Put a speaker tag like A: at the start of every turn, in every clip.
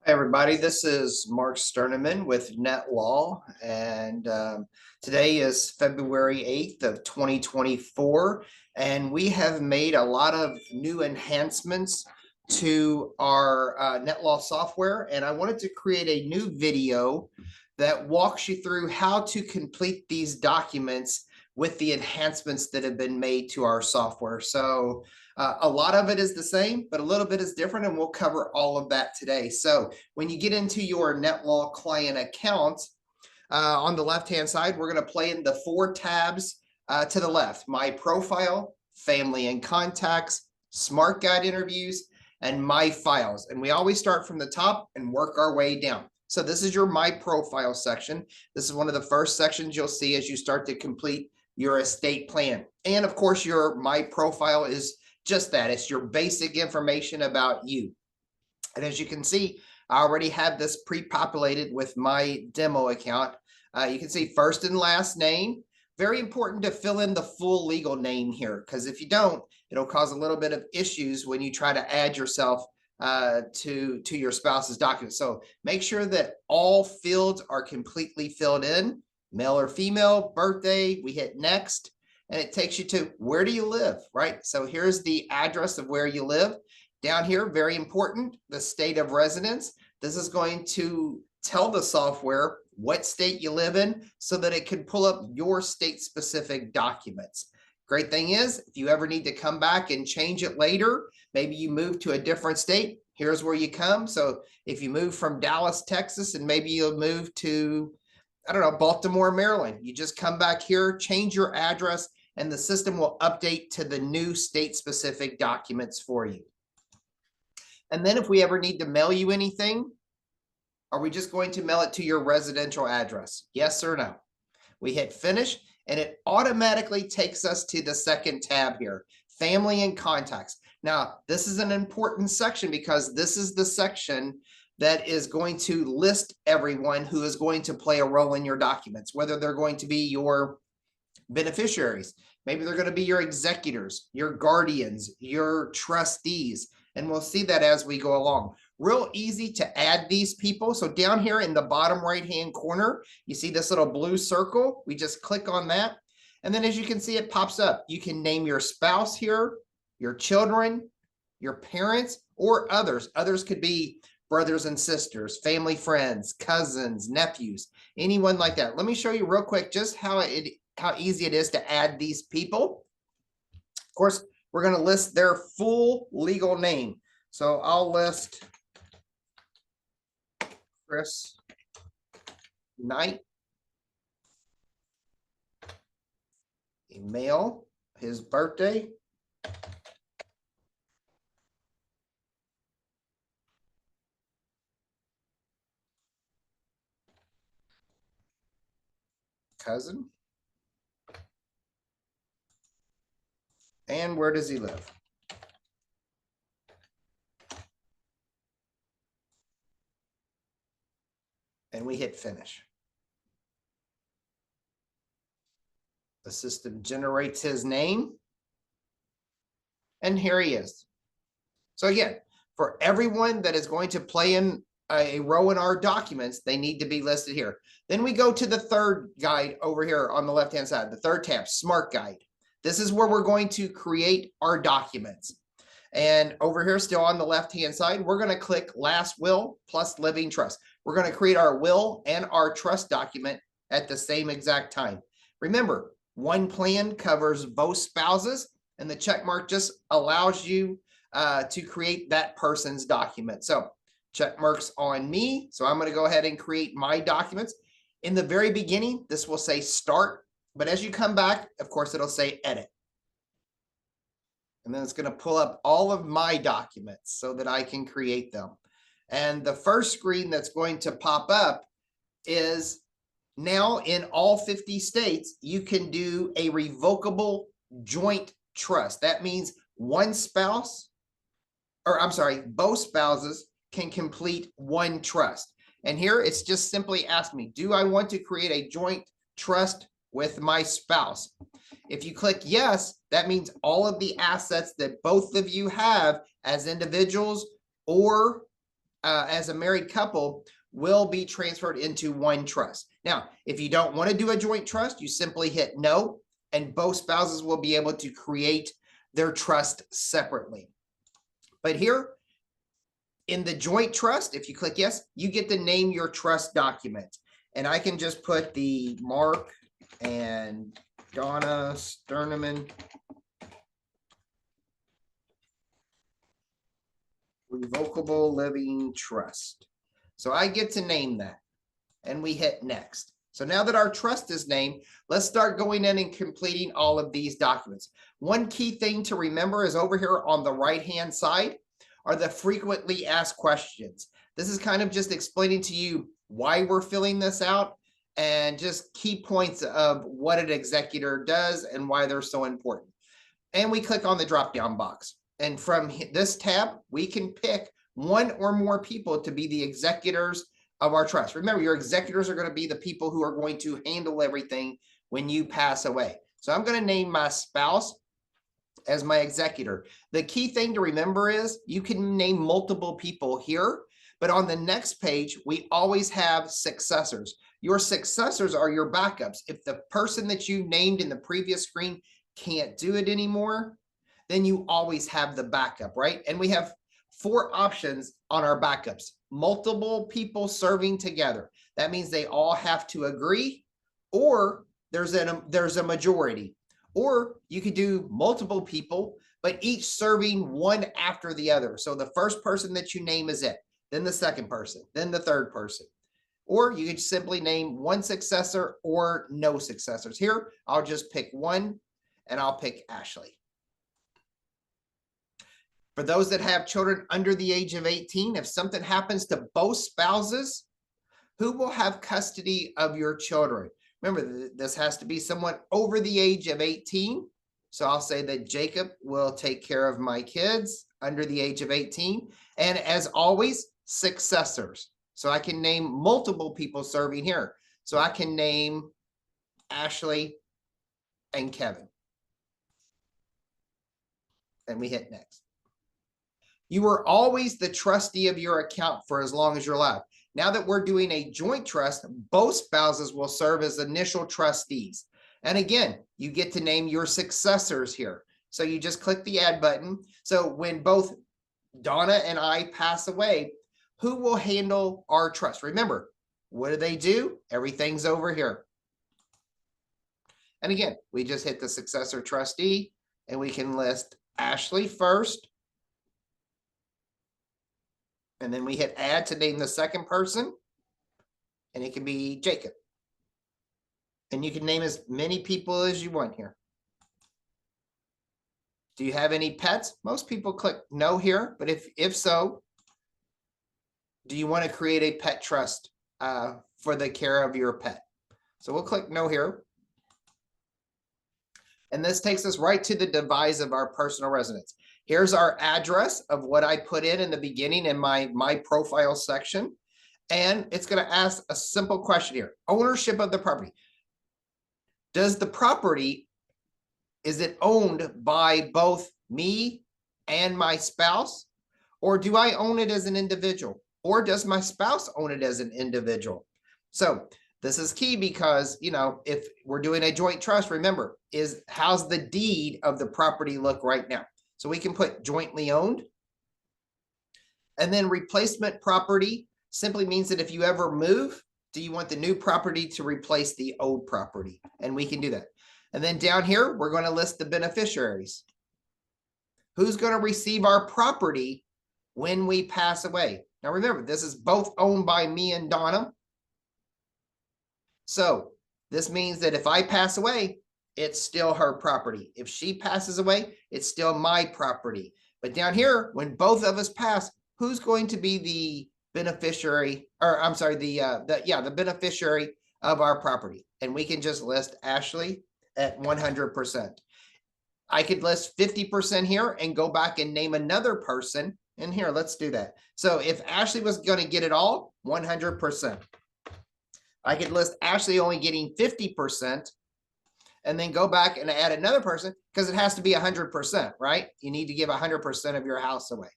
A: Hey everybody, this is Mark Sterneman with NetLaw, and today is February 8th of 2024, and we have made a lot of new enhancements to our NetLaw software, and I wanted to create a new video that walks you through how to complete these documents with the enhancements that have been made to our software. So a lot of it is the same, but a little bit is different, and we'll cover all of that today. So when you get into your NetLaw client account, on the left-hand side, we're going to play in the 4 tabs to the left: My Profile, Family and Contacts, Smart Guide Interviews, and My Files. And we always start from the top and work our way down. So this is your My Profile section. This is one of the first sections you'll see as you start to complete your estate plan. And of course, your My Profile is just that. It's your basic information about you. And as you can see, I already have this pre-populated with my demo account. You can see first and last name. Very important to fill in the full legal name here, because if you don't, it'll cause a little bit of issues when you try to add yourself to your spouse's document. So make sure that all fields are completely filled in, male or female, birthday. We hit next, and it takes you to where do you live, right? So here's the address of where you live. Down here, very important, the state of residence. This is going to tell the software what state you live in so that it can pull up your state-specific documents. Great thing is, if you ever need to come back and change it later, maybe you move to a different state, here's where you come. So if you move from Dallas, Texas, and maybe you'll move to, I don't know, Baltimore, Maryland, you just come back here, change your address, and the system will update to the new state-specific documents for you. And then if we ever need to mail you anything, are we just going to mail it to your residential address? Yes or no? We hit finish, and it automatically takes us to the second tab here, Family and Contacts. Now, this is an important section because this is the section that is going to list everyone who is going to play a role in your documents, whether they're going to be your beneficiaries, maybe they're going to be your executors, your guardians, your trustees. And we'll see that as we go along. Real easy to add these people. So down here in the bottom right-hand corner, you see this little blue circle. We just click on that. And then as you can see, it pops up. You can name your spouse here, your children, your parents, or others. Others could be brothers and sisters, family, friends, cousins, nephews, anyone like that. Let me show you real quick just how easy it is to add these people. Of course, we're going to list their full legal name. So I'll list Chris Knight, a male, his birthday, cousin, and where does he live? And we hit finish. The system generates his name, and here he is. So again, for everyone that is going to play in a row in our documents, they need to be listed here. Then we go to the third guide over here on the left-hand side, the third tab, Smart Guide. This is where we're going to create our documents. And over here, still on the left-hand side, we're going to click Last Will plus Living Trust. We're going to create our will and our trust document at the same exact time. Remember, one plan covers both spouses, and the check mark just allows you to create that person's document. So check marks on me. So I'm going to go ahead and create my documents. In the very beginning, this will say Start. But as you come back, of course, it'll say Edit. And then it's going to pull up all of my documents so that I can create them. And the first screen that's going to pop up is now in all 50 states, you can do a revocable joint trust. That means one spouse, or I'm sorry, both spouses can complete one trust. And here it's just simply asked me, do I want to create a joint trust with my spouse? If you click yes, that means all of the assets that both of you have as individuals or as a married couple will be transferred into one trust. Now, if you don't want to do a joint trust, you simply hit no, and both spouses will be able to create their trust separately. But here in the joint trust, if you click yes, you get to name your trust document. And I can just put the Mark and Donna Sterneman Revocable Living Trust. So I get to name that, and we hit next. So now that our trust is named, let's start going in and completing all of these documents. One key thing to remember is over here on the right-hand side are the frequently asked questions. This is kind of just explaining to you why we're filling this out and just key points of what an executor does and why they're so important. And we click on the drop-down box. And from this tab, we can pick one or more people to be the executors of our trust. Remember, your executors are going to be the people who are going to handle everything when you pass away. So I'm going to name my spouse as my executor. The key thing to remember is you can name multiple people here, but on the next page, we always have successors. Your successors are your backups. If the person that you named in the previous screen can't do it anymore, then you always have the backup, right? And we have 4 options on our backups. Multiple people serving together. That means they all have to agree, or there's a majority. Or you could do multiple people, but each serving one after the other. So the first person that you name is it, then the second person, then the third person. Or you could simply name one successor or no successors. Here, I'll just pick one, and I'll pick Ashley. For those that have children under the age of 18, if something happens to both spouses, who will have custody of your children? Remember, this has to be someone over the age of 18. So I'll say that Jacob will take care of my kids under the age of 18. And as always, successors. So I can name multiple people serving here. So I can name Ashley and Kevin. And we hit next. You are always the trustee of your account for as long as you're alive. Now that we're doing a joint trust, both spouses will serve as initial trustees. And again, you get to name your successors here. So you just click the add button. So when both Donna and I pass away, who will handle our trust? Remember, what do they do? Everything's over here. And again, we just hit the successor trustee, and we can list Ashley first. And then we hit add to name the second person, and it can be Jacob. And you can name as many people as you want here. Do you have any pets? Most people click no here, but if so, do you want to create a pet trust for the care of your pet? So we'll click no here. And this takes us right to the devise of our personal residence. Here's our address of what I put in the beginning in my profile section. And it's going to ask a simple question here. Ownership of the property. Does the property, is it owned by both me and my spouse? Or do I own it as an individual? Or does my spouse own it as an individual? So this is key because, you know, if we're doing a joint trust, remember, how's the deed of the property look right now? So we can put jointly owned. And then replacement property simply means that if you ever move, do you want the new property to replace the old property? And we can do that. And then down here, we're going to list the beneficiaries. Who's going to receive our property when we pass away? Now remember, this is both owned by me and Donna. So this means that if I pass away, it's still her property. If she passes away, it's still my property. But down here, when both of us pass, who's going to be the beneficiary, or I'm sorry, the beneficiary of our property? And we can just list Ashley at 100%. I could list 50% here and go back and name another person. And here, let's do that. So if Ashley was going to get it all, 100%. I could list Ashley only getting 50%. And then go back and add another person because it has to be 100%, right? You need to give 100% of your house away.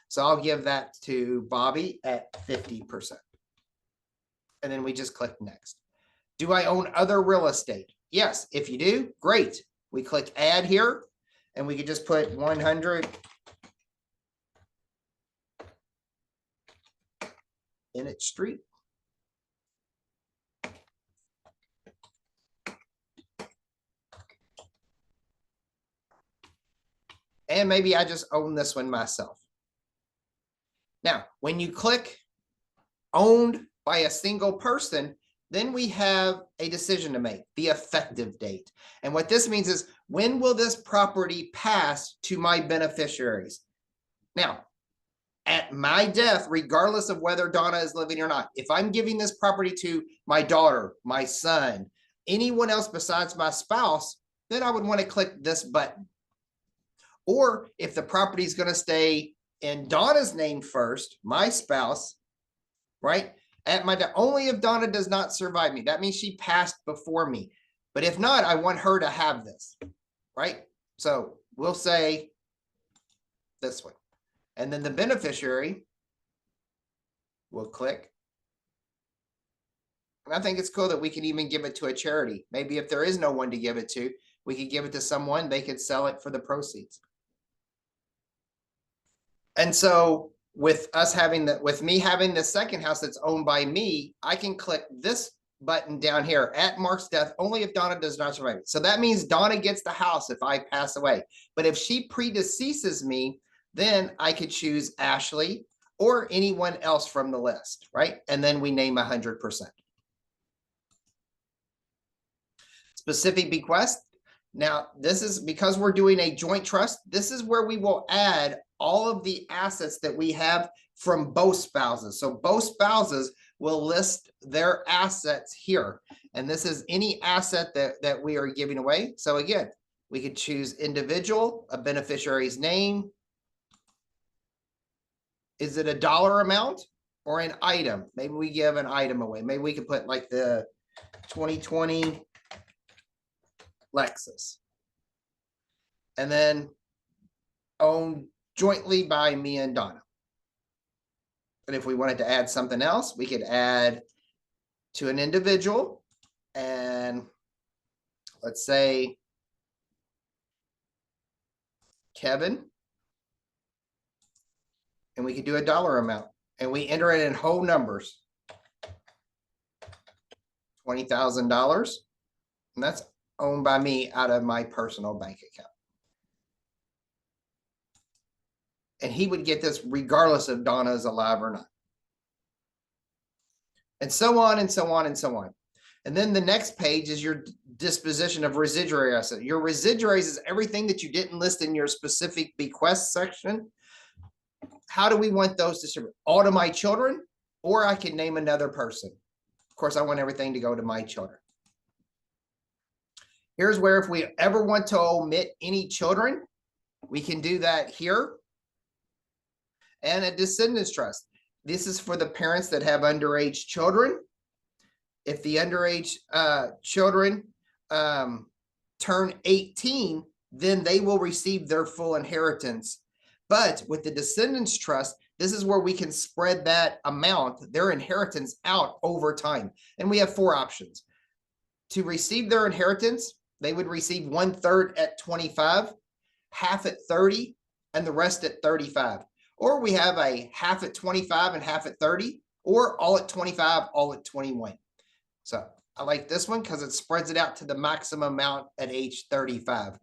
A: So I'll give that to Bobby at 50%. And then we just click next. Do I own other real estate? Yes. If you do, great. We click add here and we can just put 100 Bennett Street. And maybe I just own this one myself. Now, when you click owned by a single person, then we have a decision to make, the effective date. And what this means is, when will this property pass to my beneficiaries? Now, at my death, regardless of whether Donna is living or not, if I'm giving this property to my daughter, my son, anyone else besides my spouse, then I would want to click this button. Or if the property is going to stay in Donna's name first, my spouse, right? At my death, only if Donna does not survive me. That means she passed before me. But if not, I want her to have this, right? So we'll say this one. And then the beneficiary will click. And I think it's cool that we can even give it to a charity. Maybe if there is no one to give it to, we could give it to someone, they could sell it for the proceeds. And so with us having that, with me having the second house that's owned by me, I can click this button down here at Mark's death, only if Donna does not survive it. So that means Donna gets the house if I pass away. But if she predeceases me, then I could choose Ashley or anyone else from the list, right? And then we name 100%. Specific bequest. Now, this is because we're doing a joint trust. This is where we will add all of the assets that we have from both spouses. So both spouses will list their assets here. And this is any asset that we are giving away. So again, we could choose individual, a beneficiary's name. Is it a dollar amount or an item? Maybe we give an item away. Maybe we could put like the 2020 Lexus. And then owned jointly by me and Donna. And if we wanted to add something else, we could add to an individual. And let's say Kevin. And we could do a dollar amount. And we enter it in whole numbers. $20,000. And that's owned by me out of my personal bank account. And he would get this regardless if Donna is alive or not. And so on and so on and so on. And then the next page is your disposition of residuary asset. Your residuaries is everything that you didn't list in your specific bequest section. How do we want those distributed? All to my children, or I could name another person. Of course, I want everything to go to my children. Here's where if we ever want to omit any children, we can do that here. And a descendants trust. This is for the parents that have underage children. If the underage children turn 18, then they will receive their full inheritance. But with the descendants trust, this is where we can spread that amount, their inheritance, out over time. And we have 4 options. To receive their inheritance, they would receive 1/3 at 25, half at 30, and the rest at 35. Or we have a half at 25 and half at 30, or all at 25, all at 21. So I like this one because it spreads it out to the maximum amount at age 35.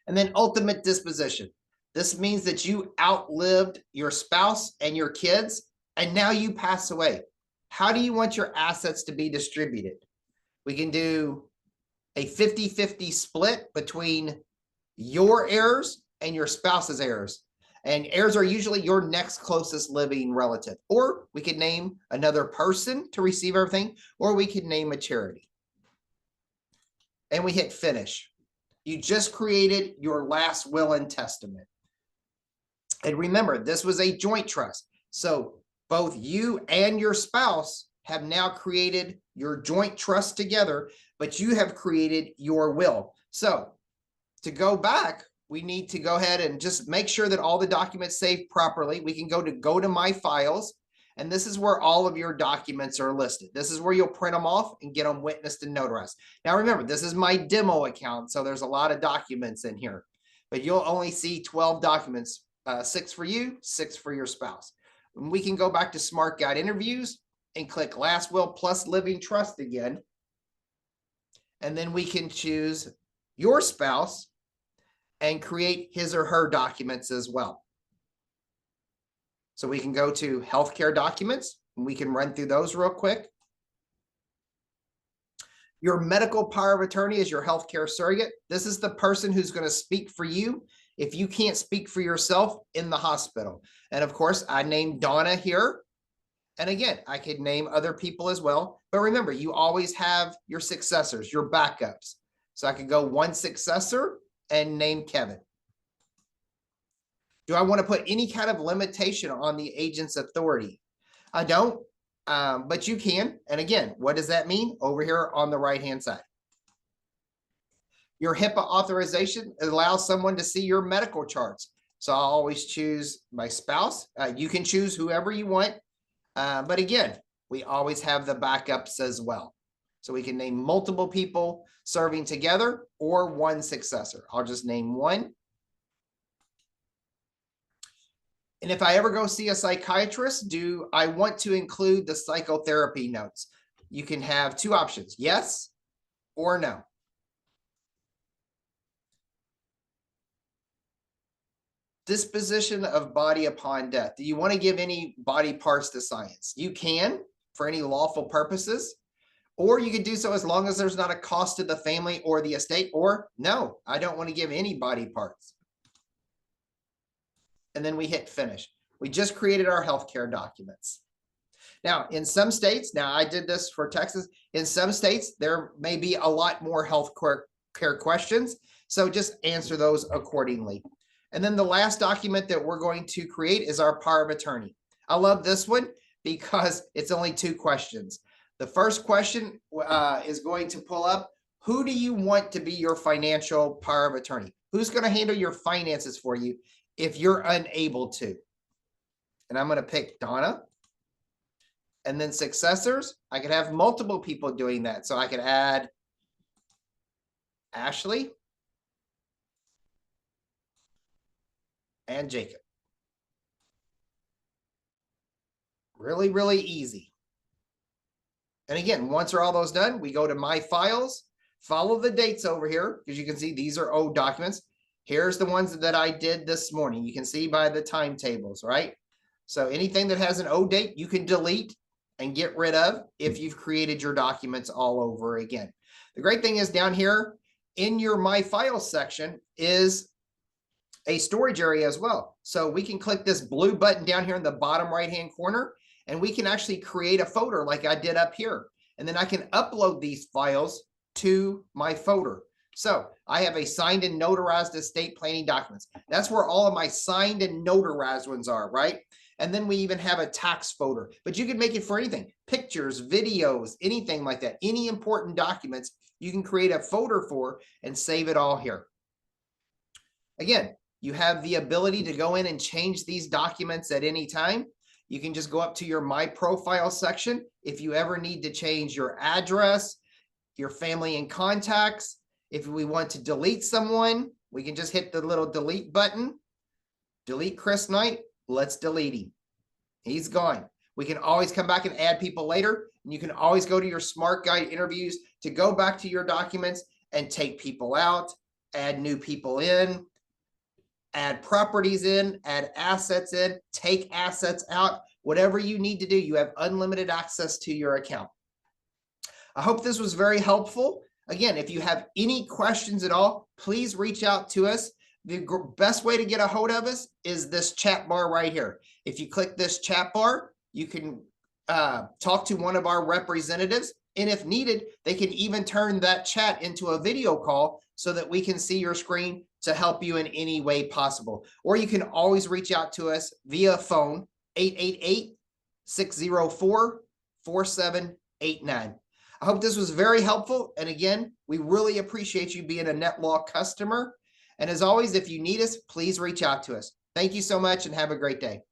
A: And then ultimate disposition. This means that you outlived your spouse and your kids, and now you pass away. How do you want your assets to be distributed? We can do a 50-50 split between your heirs and your spouse's heirs. And heirs are usually your next closest living relative. Or we could name another person to receive everything, or we could name a charity. And we hit finish. You just created your last will and testament. And remember, this was a joint trust. So both you and your spouse have now created your joint trust together, but you have created your will. So to go back, we need to go ahead and just make sure that all the documents saved properly. We can go to My Files, and this is where all of your documents are listed. This is where you'll print them off and get them witnessed and notarized. Now remember, this is my demo account, so there's a lot of documents in here, but you'll only see 12 documents, 6 for you, 6 for your spouse. And we can go back to Smart Guide Interviews and click Last Will plus Living Trust again. And then we can choose your spouse and create his or her documents as well. So we can go to healthcare documents and we can run through those real quick. Your medical power of attorney is your healthcare surrogate. This is the person who's going to speak for you if you can't speak for yourself in the hospital. And of course, I named Donna here. And again, I could name other people as well. But remember, you always have your successors, your backups. So I could go one successor and name Kevin. Do I want to put any kind of limitation on the agent's authority? I don't, but you can. And again, what does that mean? Over here on the right-hand side. Your HIPAA authorization allows someone to see your medical charts. So I'll always choose my spouse. You can choose whoever you want. But again, we always have the backups as well. So we can name multiple people serving together or one successor. I'll just name one. And if I ever go see a psychiatrist, do I want to include the psychotherapy notes? You can have 2 options, yes or no. Disposition of body upon death. Do you want to give any body parts to science? You can, for any lawful purposes, or you can do so as long as there's not a cost to the family or the estate, or no, I don't want to give any body parts. And then we hit finish. We just created our healthcare documents. Now, in some states, now I did this for Texas, in some states, there may be a lot more health care questions. So just answer those accordingly. And then the last document that we're going to create is our power of attorney. I love this one because it's only 2 questions. The first question is going to pull up, who do you want to be your financial power of attorney? Who's going to handle your finances for you if you're unable to? And I'm going to pick Donna. And then successors, I could have multiple people doing that. So I could add Ashley and Jacob. Really, really easy. And again, once are all those done, we go to My Files, follow the dates over here, because you can see these are old documents. Here's the ones that I did this morning. You can see by the timetables, right? So anything that has an old date, you can delete and get rid of if you've created your documents all over again. The great thing is down here in your My Files section is a storage area as well. So we can click this blue button down here in the bottom right-hand corner, and we can actually create a folder like I did up here. And then I can upload these files to my folder. So I have a signed and notarized estate planning documents. That's where all of my signed and notarized ones are, right? And then we even have a tax folder, but you can make it for anything, pictures, videos, anything like that. Any important documents, you can create a folder for and save it all here. Again, you have the ability to go in and change these documents at any time. You can just go up to your My Profile section. If you ever need to change your address, your family and contacts, if we want to delete someone, we can just hit the little delete button. Delete Chris Knight. Let's delete him. He's gone. We can always come back and add people later. And you can always go to your Smart Guide Interviews to go back to your documents and take people out, add new people in, add properties in, add assets in, take assets out, whatever you need to do. You have unlimited access to your account. I hope this was very helpful. Again, if you have any questions at all, please reach out to us. The best way to get a hold of us is this chat bar right here. If you click this chat bar, you can talk to one of our representatives. And if needed, they can even turn that chat into a video call so that we can see your screen to help you in any way possible. Or you can always reach out to us via phone, 888-604-4789. I hope this was very helpful. And again, we really appreciate you being a NetLaw customer. And as always, if you need us, please reach out to us. Thank you so much and have a great day.